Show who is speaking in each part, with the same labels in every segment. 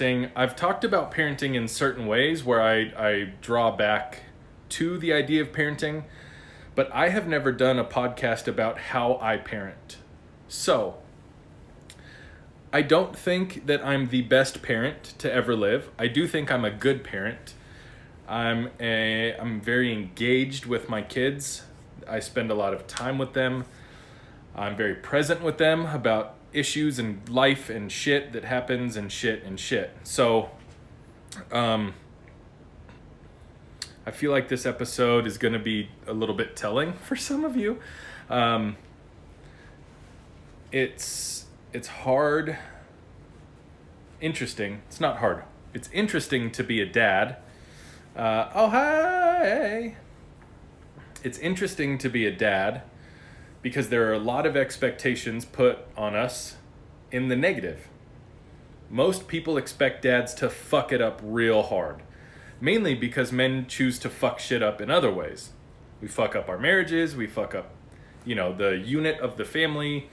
Speaker 1: I've talked about parenting in certain ways where I draw back to the idea of parenting, but I have never done a podcast about how I parent. So, I don't think that I'm the best parent to ever live. I do think I'm a good parent. I'm very engaged with my kids. I spend a lot of time with them. I'm very present with them about issues and life and shit that happens and shit. So, I feel like this episode is going to be a little bit telling for some of you. It's hard. Interesting. It's not hard. It's interesting to be a dad. Oh, hi. It's interesting to be a dad because there are a lot of expectations put on us in the negative. Most people expect dads to fuck it up real hard, mainly because men choose to fuck shit up in other ways. We fuck up our marriages, we fuck up, the unit of the family,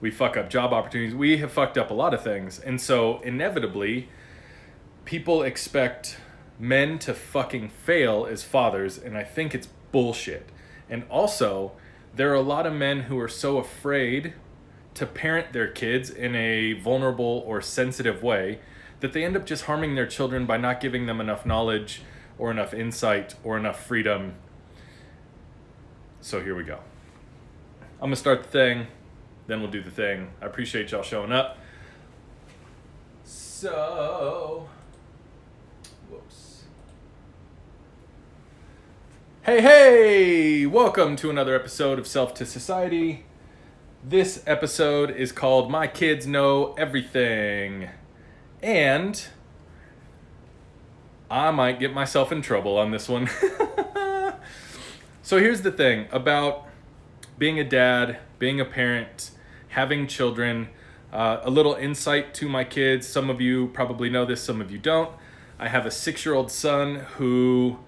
Speaker 1: we fuck up job opportunities, we have fucked up a lot of things. And so inevitably, people expect men to fucking fail as fathers, and I think it's bullshit. And also, there are a lot of men who are so afraid to parent their kids in a vulnerable or sensitive way that they end up just harming their children by not giving them enough knowledge or enough insight or enough freedom. So here we go. I'm gonna start the thing, then we'll do the thing. I appreciate y'all showing up. So, whoops. Hey, welcome to another episode of Self to Society. This episode is called My Kids Know Everything. And I might get myself in trouble on this one. So here's the thing about being a dad, being a parent, having children, a little insight to my kids. Some of you probably know this, some of you don't. I have a 6-year-old son who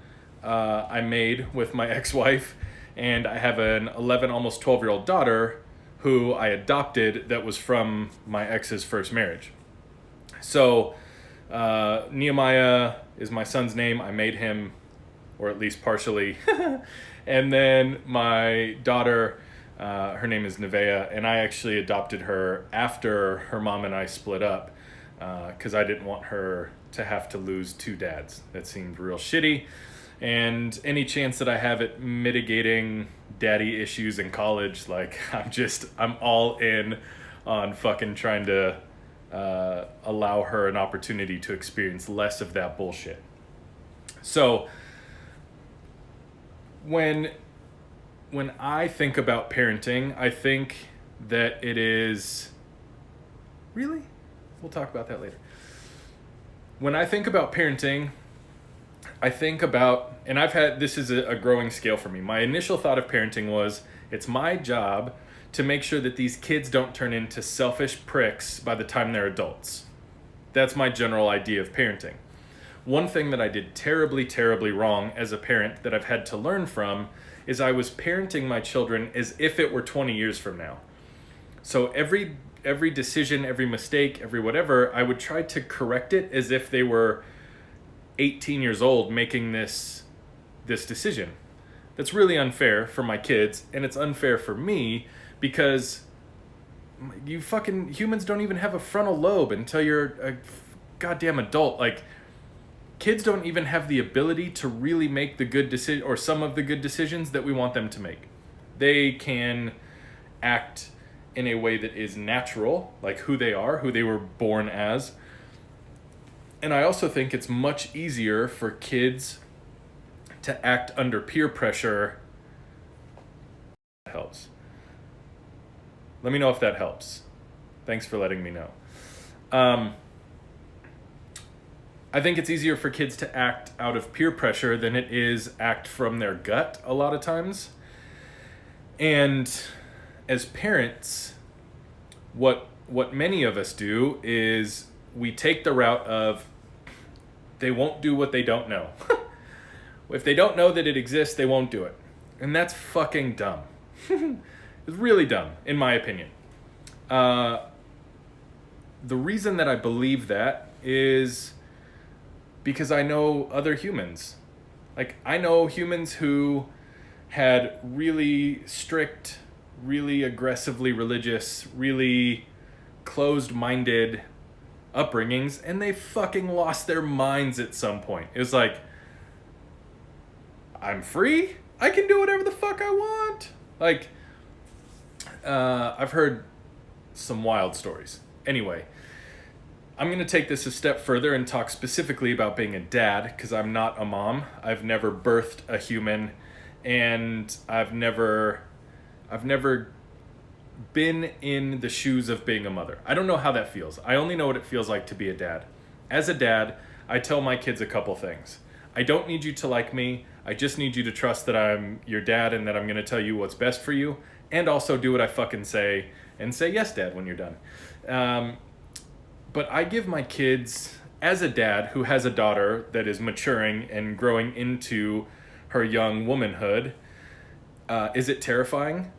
Speaker 1: I made with my ex-wife, and I have an 11, almost 12-year-old daughter who I adopted that was from my ex's first marriage. So Nehemiah is my son's name. I made him, or at least partially. And then my daughter, her name is Nevaeh, and I actually adopted her after her mom and I split up because I didn't want her to have to lose 2 dads. That seemed real shitty. And any chance that I have at mitigating daddy issues in college, I'm all in on fucking trying to allow her an opportunity to experience less of that bullshit. So when I think about parenting, I think that it is... Really? We'll talk about that later. When I think about parenting, I think about, and this is a growing scale for me. My initial thought of parenting was, it's my job to make sure that these kids don't turn into selfish pricks by the time they're adults. That's my general idea of parenting. One thing that I did terribly, terribly wrong as a parent that I've had to learn from is I was parenting my children as if it were 20 years from now. So every decision, every mistake, every whatever, I would try to correct it as if they were 18 years old making this decision. That's really unfair for my kids, and it's unfair for me because you fucking humans don't even have a frontal lobe until you're a goddamn adult. Kids don't even have the ability to really make the good decision or some of the good decisions that we want them to make. They can act in a way that is natural, like who they are, who they were born as. And I also think it's much easier for kids to act under peer pressure. That helps. Let me know if that helps. Thanks for letting me know. I think it's easier for kids to act out of peer pressure than it is act from their gut a lot of times. And as parents, what many of us do is we take the route of they won't do what they don't know. If they don't know that it exists, they won't do it. And that's fucking dumb. It's really dumb, in my opinion. The reason that I believe that is because I know other humans. Like, I know humans who had really strict, really aggressively religious, really closed-minded upbringings, and they fucking lost their minds at some point. It was like, I'm free? I can do whatever the fuck I want. Like, I've heard some wild stories. Anyway, I'm going to take this a step further and talk specifically about being a dad, because I'm not a mom. I've never birthed a human, and I've never been in the shoes of being a mother. I don't know how that feels. I only know what it feels like to be a dad. As a dad, I tell my kids a couple things. I don't need you to like me. I just need you to trust that I'm your dad and that I'm going to tell you what's best for you, and also do what I fucking say and say yes, Dad, when you're done. But I give my kids, as a dad who has a daughter that is maturing and growing into her young womanhood, is it terrifying?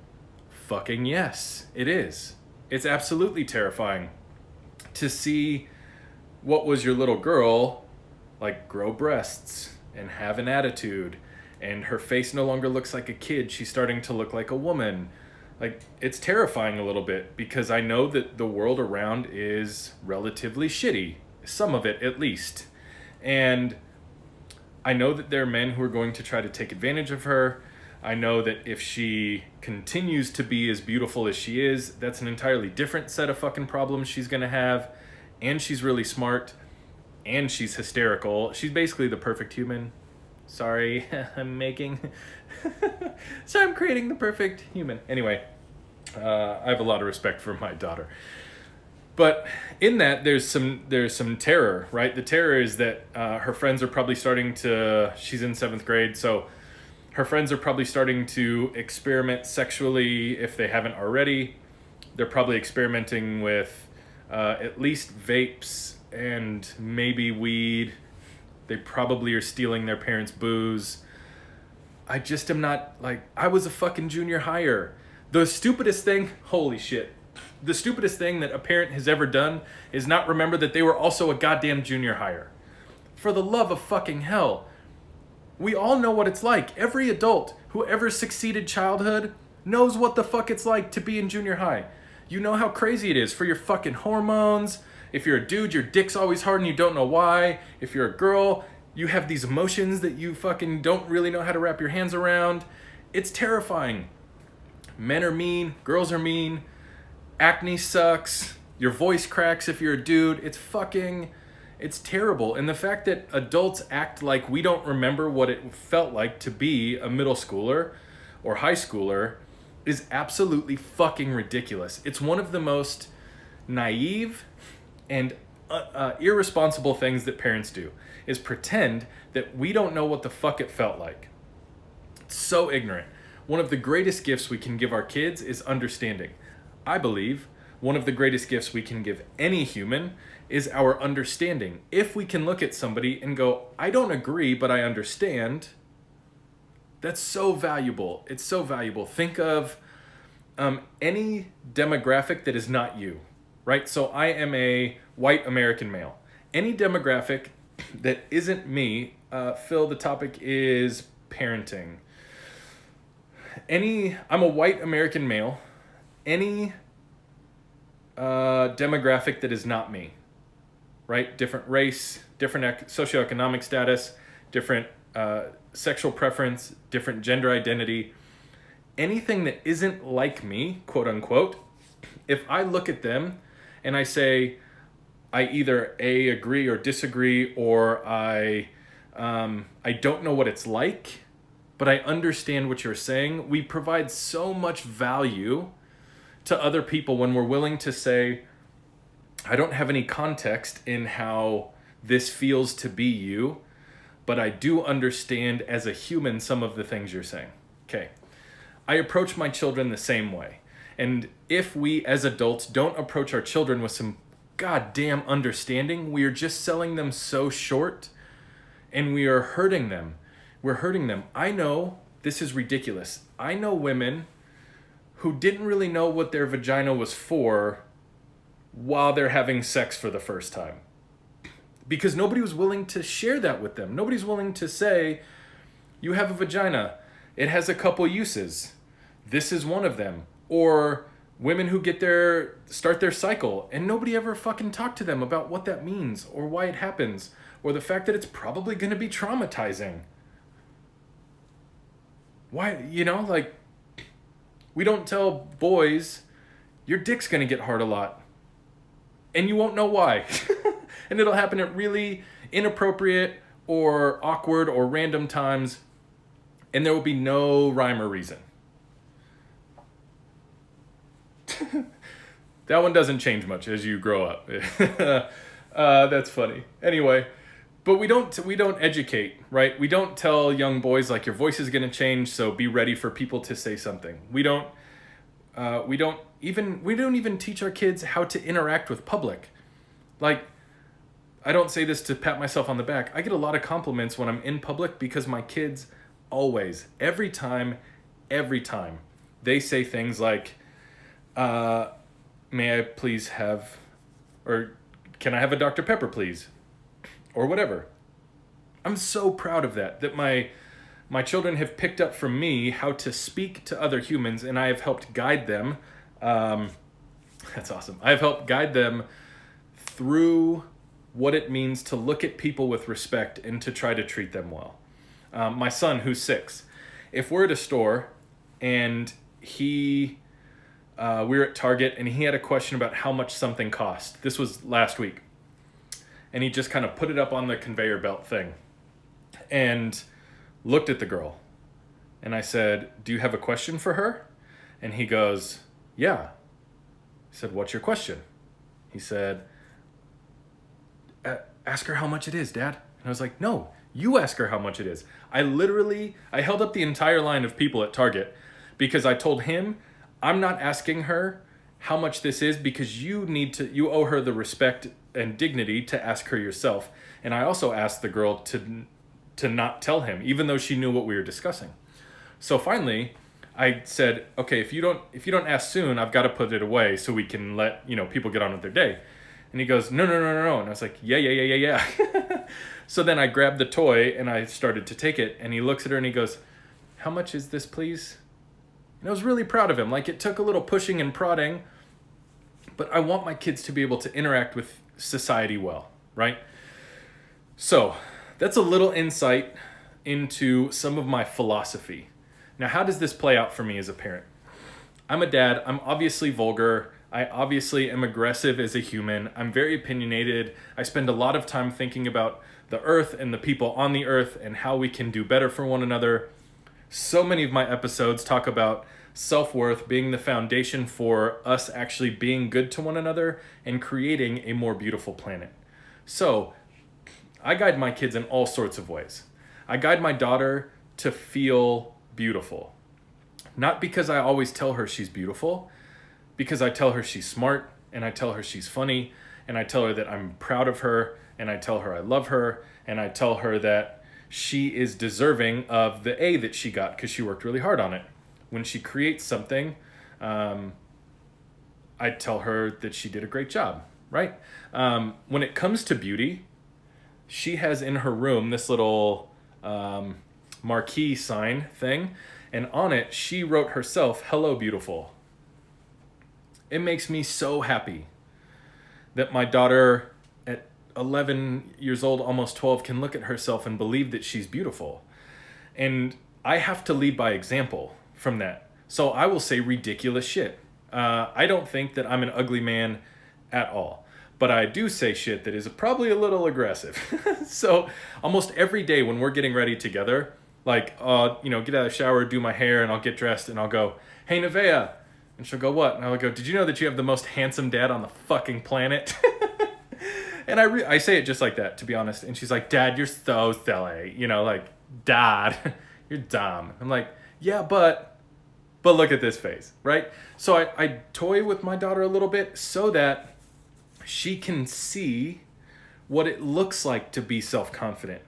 Speaker 1: Fucking yes, it is. It's absolutely terrifying to see what was your little girl, like, grow breasts and have an attitude, and her face no longer looks like a kid, she's starting to look like a woman. Like, it's terrifying a little bit, because I know that the world around is relatively shitty, some of it at least. And I know that there are men who are going to try to take advantage of her. I know that if she continues to be as beautiful as she is, that's an entirely different set of fucking problems she's gonna have. And she's really smart, and she's hysterical. She's basically the perfect human. Sorry, I'm creating the perfect human. Anyway, I have a lot of respect for my daughter. But in that, there's some terror, right? The terror is that her friends are probably starting to, she's in 7th grade, so her friends are probably starting to experiment sexually if they haven't already. They're probably experimenting with at least vapes and maybe weed. They probably are stealing their parents' booze. I just am not, like, I was a fucking junior higher. The stupidest thing, holy shit, the stupidest thing that a parent has ever done is not remember that they were also a goddamn junior higher. For the love of fucking hell. We all know what it's like. Every adult who ever succeeded childhood knows what the fuck it's like to be in junior high. You know how crazy it is for your fucking hormones. If you're a dude, your dick's always hard and you don't know why. If you're a girl, you have these emotions that you fucking don't really know how to wrap your hands around. It's terrifying. Men are mean, girls are mean, acne sucks, your voice cracks if you're a dude. It's terrible. And the fact that adults act like we don't remember what it felt like to be a middle schooler or high schooler is absolutely fucking ridiculous. It's one of the most naive and irresponsible things that parents do, is pretend that we don't know what the fuck it felt like. It's so ignorant. One of the greatest gifts we can give our kids is understanding. I believe one of the greatest gifts we can give any human is our understanding. If we can look at somebody and go, I don't agree, but I understand, that's so valuable. It's so valuable. Think of any demographic that is not you, right? So I am a white American male. Any demographic that isn't me, Phil, the topic is parenting. I'm a white American male. Any demographic that is not me, right? Different race, different socioeconomic status, different sexual preference, different gender identity. Anything that isn't like me, quote unquote, if I look at them and I say, I either A, agree or disagree, or I don't know what it's like, but I understand what you're saying. We provide so much value to other people when we're willing to say, I don't have any context in how this feels to be you, but I do understand as a human some of the things you're saying. Okay. I approach my children the same way. And if we as adults don't approach our children with some goddamn understanding, we are just selling them so short, and we are hurting them. We're hurting them. I know this is ridiculous. I know women who didn't really know what their vagina was for while they're having sex for the first time. because nobody was willing to share that with them. Nobody's willing to say, you have a vagina. It has a couple uses. This is one of them. Or women who start their cycle and nobody ever fucking talked to them about what that means or why it happens or the fact that it's probably going to be traumatizing. Why, like, we don't tell boys, your dick's going to get hard a lot. And you won't know why. And it'll happen at really inappropriate or awkward or random times. And there will be no rhyme or reason. That one doesn't change much as you grow up. That's funny. Anyway, but we don't educate, right? We don't tell young boys, like, your voice is going to change, so be ready for people to say something. We don't even teach our kids how to interact with public. Like, I don't say this to pat myself on the back. I get a lot of compliments when I'm in public because my kids always, every time, they say things like, may I please have, or can I have a Dr. Pepper, please? Or whatever. I'm so proud of that my children have picked up from me how to speak to other humans, and I have helped guide them. That's awesome. I've helped guide them through what it means to look at people with respect and to try to treat them well. My son, who's 6, if we're at a store and we were at Target and he had a question about how much something cost. This was last week. And he just kind of put it up on the conveyor belt thing and looked at the girl. And I said, do you have a question for her? And he goes, yeah. I said, what's your question? He said, ask her how much it is, Dad. And I was like, no, you ask her how much it is. I held up the entire line of people at Target because I told him, I'm not asking her how much this is because you owe her the respect and dignity to ask her yourself. And I also asked the girl to not tell him, even though she knew what we were discussing. So finally, I said, okay, if you don't ask soon, I've got to put it away so we can let, people get on with their day. And he goes, no. And I was like, yeah. So then I grabbed the toy and I started to take it. And he looks at her and he goes, how much is this, please? And I was really proud of him. Like, it took a little pushing and prodding, but I want my kids to be able to interact with society well, right? So that's a little insight into some of my philosophy. Now, how does this play out for me as a parent? I'm a dad. I'm obviously vulgar. I obviously am aggressive as a human. I'm very opinionated. I spend a lot of time thinking about the earth and the people on the earth and how we can do better for one another. So many of my episodes talk about self-worth being the foundation for us actually being good to one another and creating a more beautiful planet. So I guide my kids in all sorts of ways. I guide my daughter to feel beautiful. Not because I always tell her she's beautiful, because I tell her she's smart, and I tell her she's funny, and I tell her that I'm proud of her, and I tell her I love her, and I tell her that she is deserving of the A that she got because she worked really hard on it. When she creates something, I tell her that she did a great job, right? When it comes to beauty, she has in her room this little marquee sign thing, and on it, she wrote herself, "Hello, beautiful." It makes me so happy that my daughter at 11 years old, almost 12, can look at herself and believe that she's beautiful. And I have to lead by example from that. So I will say ridiculous shit. I don't think that I'm an ugly man at all. But I do say shit that is probably a little aggressive. So almost every day when we're getting ready together, like, get out of the shower, do my hair, and I'll get dressed, and I'll go, "Hey, Nevaeh." And she'll go, "What?" And I'll go, "Did you know that you have the most handsome dad on the fucking planet?" And I say it just like that, to be honest. And she's like, "Dad, you're so silly." Dad, you're dumb. I'm like, yeah, but look at this face, right? So I toy with my daughter a little bit so that she can see what it looks like to be self-confident.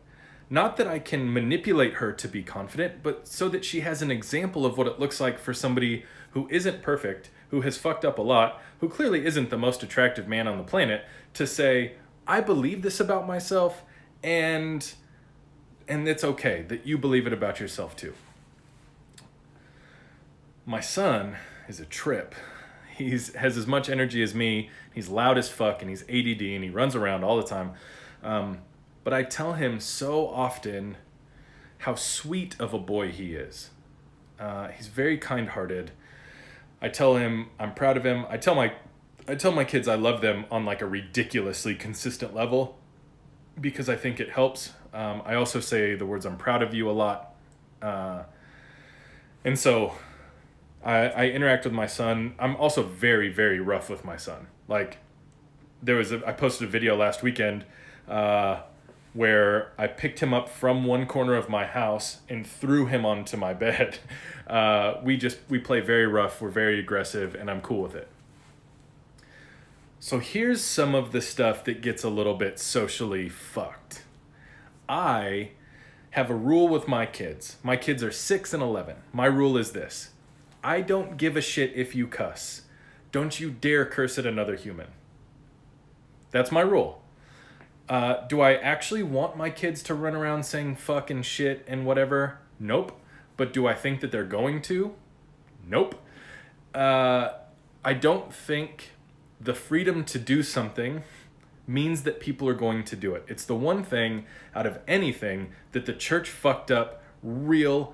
Speaker 1: Not that I can manipulate her to be confident, but so that she has an example of what it looks like for somebody who isn't perfect, who has fucked up a lot, who clearly isn't the most attractive man on the planet, to say, I believe this about myself, and it's okay that you believe it about yourself too. My son is a trip. He's has as much energy as me. He's loud as fuck, and he's ADD, and he runs around all the time. But I tell him so often how sweet of a boy he is. He's very kind-hearted. I tell him I'm proud of him. I tell my kids I love them on like a ridiculously consistent level because I think it helps. I also say the words "I'm proud of you" a lot, and so I interact with my son. I'm also very, very rough with my son. Like, I posted a video last weekend where I picked him up from one corner of my house and threw him onto my bed. We play very rough, we're very aggressive, and I'm cool with it. So here's some of the stuff that gets a little bit socially fucked. I have a rule with my kids. My kids are 6 and 11. My rule is this: I don't give a shit if you cuss. Don't you dare curse at another human. That's my rule. Do I actually want my kids to run around saying fuck and shit and whatever? Nope. But do I think that they're going to? Nope. I don't think the freedom to do something means that people are going to do it. It's the one thing out of anything that the church fucked up real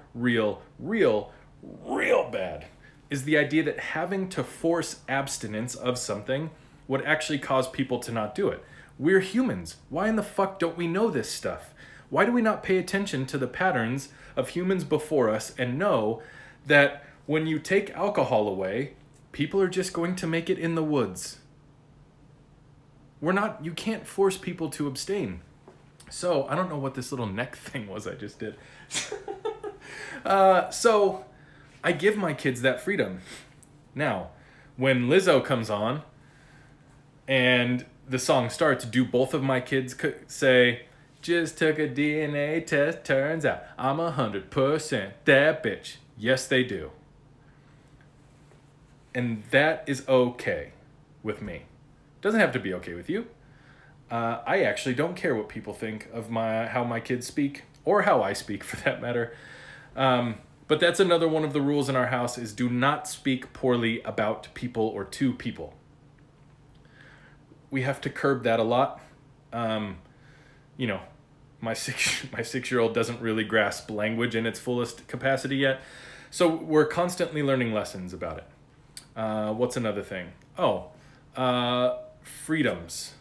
Speaker 1: bad, is the idea that having to force abstinence of something would actually cause people to not do it. We're humans. Why in the fuck don't we know this stuff? Why do we not pay attention to the patterns of humans before us and know that when you take alcohol away, people are just going to make it in the woods? You can't force people to abstain. So, I don't know what this little neck thing was I just did. So, I give my kids that freedom. Now, when Lizzo comes on and the song starts, do both of my kids say, "Just took a DNA test, turns out I'm 100% that bitch"? Yes, they do. And that is okay with me. Doesn't have to be okay with you. I actually don't care what people think of how my kids speak, or how I speak for that matter. But that's another one of the rules in our house, is do not speak poorly about people or to people. We have to curb that a lot. My 6-year-old doesn't really grasp language in its fullest capacity yet. So we're constantly learning lessons about it. What's another thing? Freedoms.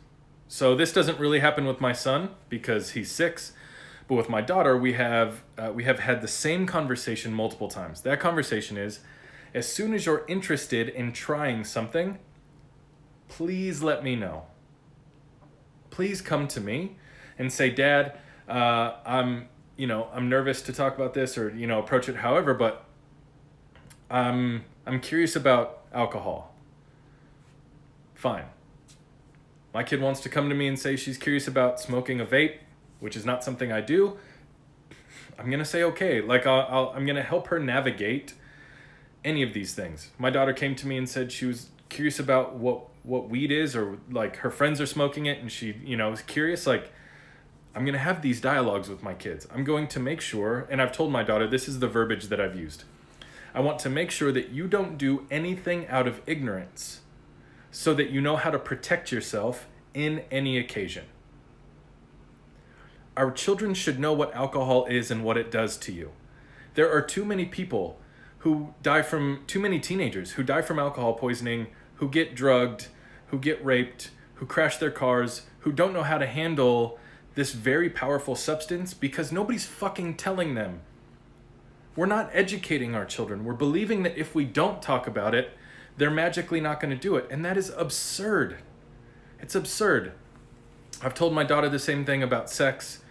Speaker 1: So this doesn't really happen with my son because he's 6, but with my daughter, we have had the same conversation multiple times. That conversation is, as soon as you're interested in trying something, please let me know. Please come to me and say, "Dad, I'm nervous to talk about this," or, approach it however, but I'm curious about alcohol. Fine. My kid wants to come to me and say she's curious about smoking a vape, which is not something I do. I'm going to say, okay, like I'm going to help her navigate any of these things. My daughter came to me and said she was curious about what weed is, or like her friends are smoking it, and she, was curious. Like, I'm going to have these dialogues with my kids. I'm going to make sure, and I've told my daughter, this is the verbiage that I've used. I want to make sure that you don't do anything out of ignorance, so that you know how to protect yourself in any occasion. Our children should know what alcohol is and what it does to you. There are too many teenagers who die from alcohol poisoning, who get drugged, who get raped, who crash their cars, who don't know how to handle this very powerful substance because nobody's fucking telling them. We're not educating our children. We're believing that if we don't talk about it, they're magically not going to do it. And that is absurd. It's absurd. I've told my daughter the same thing about sex.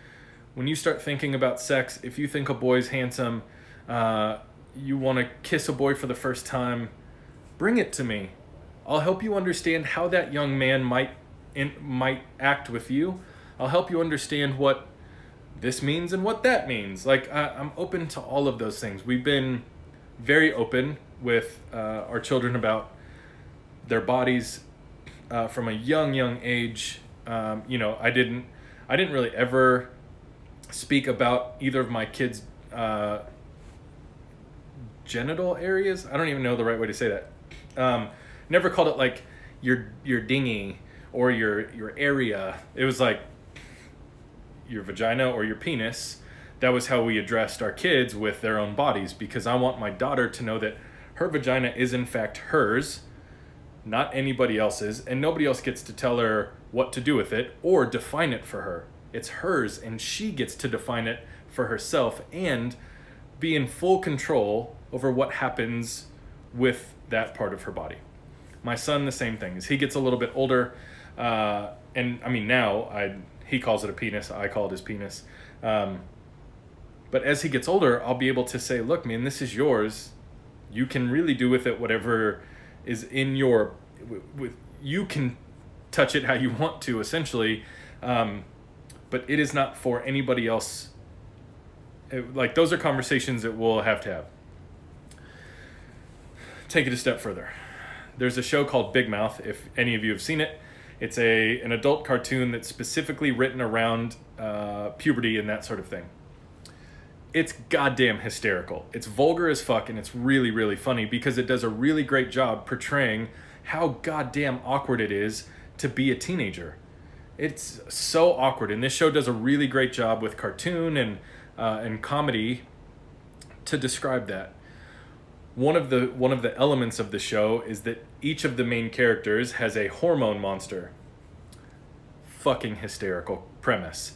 Speaker 1: When you start thinking about sex, if you think a boy's handsome, you want to kiss a boy for the first time, bring it to me. I'll help you understand how that young man might act with you. I'll help you understand what this means and what that means. Like, I'm open to all of those things. We've been very open with our children about their bodies from a young age. I didn't really ever speak about either of my kids' genital areas. I don't even know the right way to say that. Never called it like your dingy or your area. It was like your vagina or your penis. That was how we addressed our kids with their own bodies, because I want my daughter to know that her vagina is in fact hers, not anybody else's, and nobody else gets to tell her what to do with it or define it for her. It's hers, and she gets to define it for herself and be in full control over what happens with that part of her body. My son, the same thing. As he gets a little bit older, and I mean now, he calls it a penis, I call it his penis. But as he gets older, I'll be able to say, look, man, this is yours. You can really do with it whatever is in your... you can touch it how you want to, essentially. But it is not for anybody else. Like, those are conversations that we'll have to have. Take it a step further. There's a show called Big Mouth, if any of you have seen it. It's an adult cartoon that's specifically written around puberty and that sort of thing. It's goddamn hysterical. It's vulgar as fuck, and it's really, really funny because it does a really great job portraying how goddamn awkward it is to be a teenager. It's so awkward, and this show does a really great job with cartoon and comedy to describe that. One of the elements of the show is that each of the main characters has a hormone monster. Fucking hysterical premise.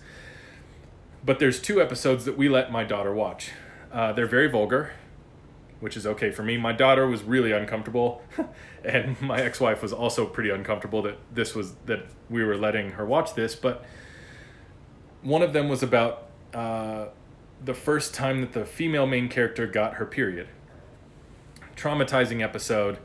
Speaker 1: But there's 2 episodes that we let my daughter watch. They're very vulgar, which is okay for me. My daughter was really uncomfortable, and my ex-wife was also pretty uncomfortable that we were letting her watch this. But one of them was about the first time that the female main character got her period. Traumatizing episode.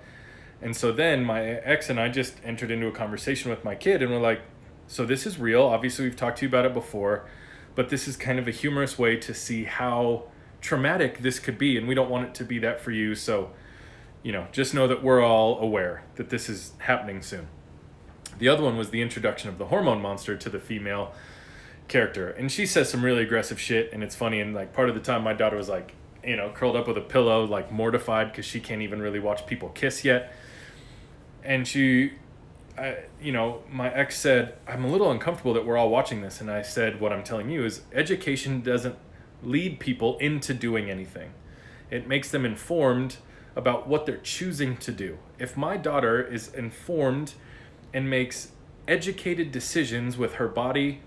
Speaker 1: And so then my ex and I just entered into a conversation with my kid, and we're like, so this is real. Obviously, we've talked to you about it before, but this is kind of a humorous way to see how traumatic this could be, and we don't want it to be that for you. So, just know that we're all aware that this is happening soon. The other one was the introduction of the hormone monster to the female character, and she says some really aggressive shit, and it's funny. And like, part of the time my daughter was like, curled up with a pillow, like mortified because she can't even really watch people kiss yet. And my ex said, I'm a little uncomfortable that we're all watching this. And I said, what I'm telling you is education doesn't lead people into doing anything. It makes them informed about what they're choosing to do. If my daughter is informed and makes educated decisions with her body,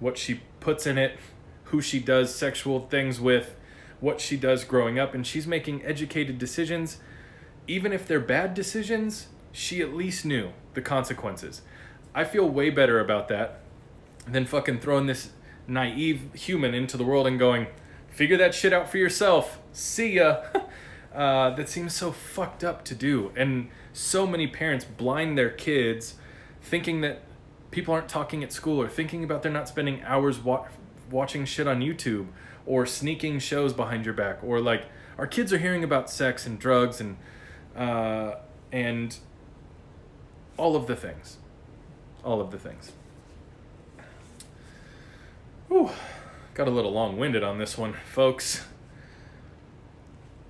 Speaker 1: what she puts in it, who she does sexual things with, what she does growing up, and she's making educated decisions, even if they're bad decisions, she at least knew the consequences. I feel way better about that than fucking throwing this naive human into the world and going, figure that shit out for yourself. See ya. That seems so fucked up to do. And so many parents blind their kids thinking that people aren't talking at school, or thinking about they're not spending hours watching shit on YouTube, or sneaking shows behind your back, or like, our kids are hearing about sex and drugs and all of the things. Whew. Got a little long-winded on this one, folks.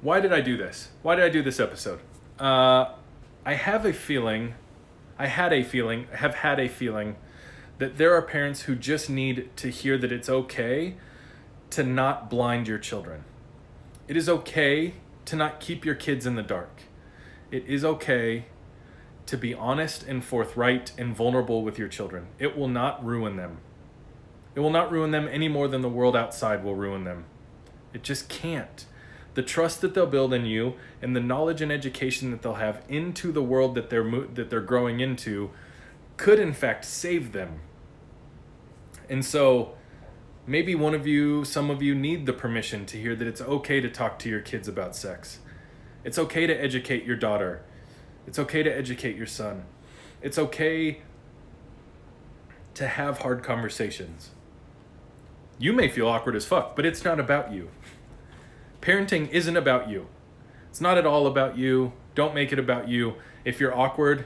Speaker 1: Why did I do this? Why did I do this episode? I have had a feeling that there are parents who just need to hear that it's okay to not blind your children. It is okay to not keep your kids in the dark. It is okay to be honest and forthright and vulnerable with your children. It will not ruin them. It will not ruin them any more than the world outside will ruin them. It just can't. The trust that they'll build in you and the knowledge and education that they'll have into the world that they're growing into could in fact save them. And so maybe some of you need the permission to hear that it's okay to talk to your kids about sex. It's okay to educate your daughter. It's okay to educate your son. It's okay to have hard conversations. You may feel awkward as fuck, but it's not about you. Parenting isn't about you. It's not at all about you. Don't make it about you. If you're awkward,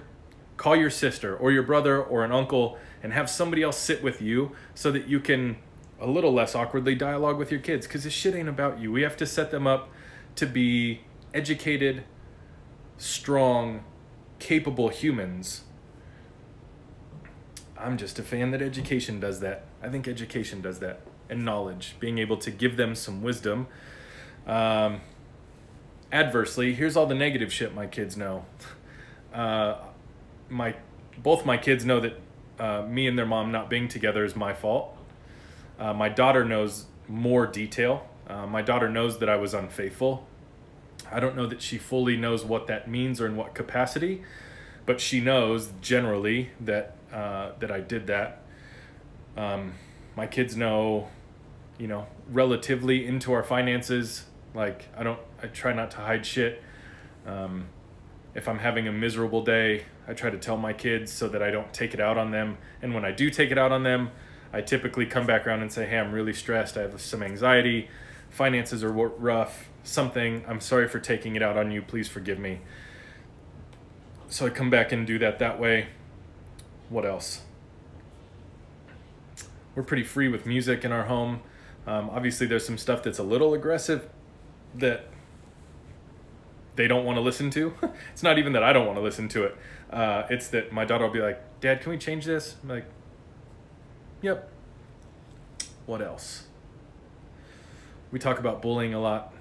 Speaker 1: call your sister or your brother or an uncle and have somebody else sit with you so that you can a little less awkwardly dialogue with your kids, because this shit ain't about you. We have to set them up to be educated, strong, capable humans. I'm just a fan that education does that. I think education does that. And knowledge, being able to give them some wisdom. Adversely, here's all the negative shit my kids know. Both my kids know that me and their mom not being together is my fault. My daughter knows more detail. My daughter knows that I was unfaithful. I don't know that she fully knows what that means or in what capacity, but she knows generally that that I did that. My kids know, relatively into our finances. Like, I try not to hide shit. If I'm having a miserable day, I try to tell my kids so that I don't take it out on them. And when I do take it out on them, I typically come back around and say, hey, I'm really stressed. I have some anxiety. Finances are rough. Something. I'm sorry for taking it out on you. Please forgive me. So I come back and do that way. What else? We're pretty free with music in our home. Obviously, there's some stuff that's a little aggressive that they don't want to listen to. It's not even that I don't want to listen to it. It's that my daughter will be like, Dad, can we change this? I'm like, yep. What else? We talk about bullying a lot.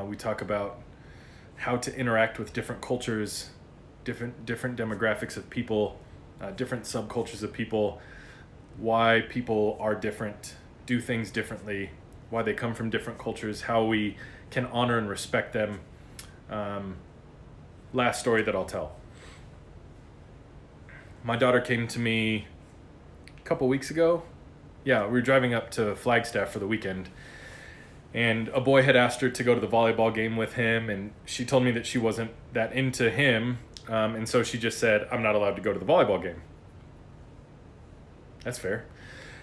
Speaker 1: We talk about how to interact with different cultures, different demographics of people, different subcultures of people, why people are different, do things differently, why they come from different cultures, how we can honor and respect them. Last story that I'll tell. My daughter came to me a couple weeks ago. Yeah, we were driving up to Flagstaff for the weekend, and a boy had asked her to go to the volleyball game with him, and she told me that she wasn't that into him, and so she just said, I'm not allowed to go to the volleyball game. That's fair.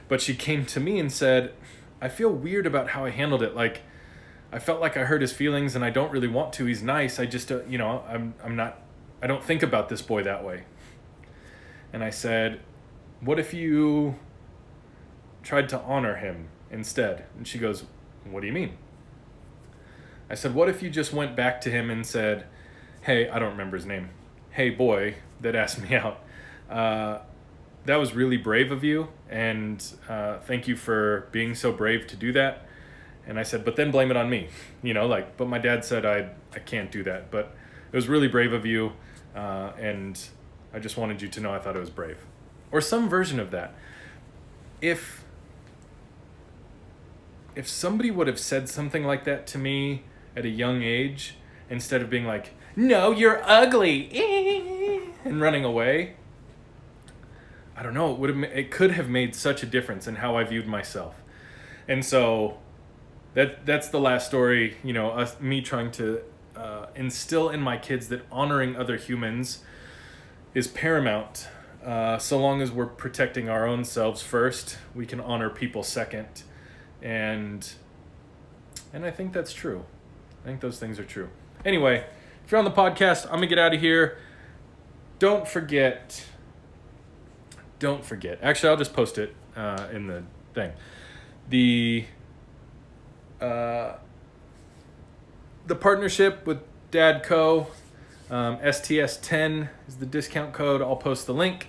Speaker 1: But she came to me and said, I feel weird about how I handled it. Like, I felt like I hurt his feelings, and I don't really want to. He's nice. I just, I don't think about this boy that way. And I said, what if you tried to honor him instead? And she goes, what do you mean? I said, what if you just went back to him and said, hey, I don't remember his name. Hey, boy that asked me out. That was really brave of you, and thank you for being so brave to do that. And I said, but then blame it on me. But my dad said I can't do that. But it was really brave of you, and I just wanted you to know I thought it was brave. Or some version of that. If somebody would have said something like that to me at a young age, instead of being like, no, you're ugly, and running away, I don't know, it could have made such a difference in how I viewed myself. And so that's the last story, me trying to instill in my kids that honoring other humans is paramount. So long as we're protecting our own selves first, we can honor people second. And I think that's true. I think those things are true. Anyway, if you're on the podcast, I'm going to get out of here. Don't forget. Actually, I'll just post it in the thing. The partnership with Dad Co. STS10 is the discount code. I'll post the link.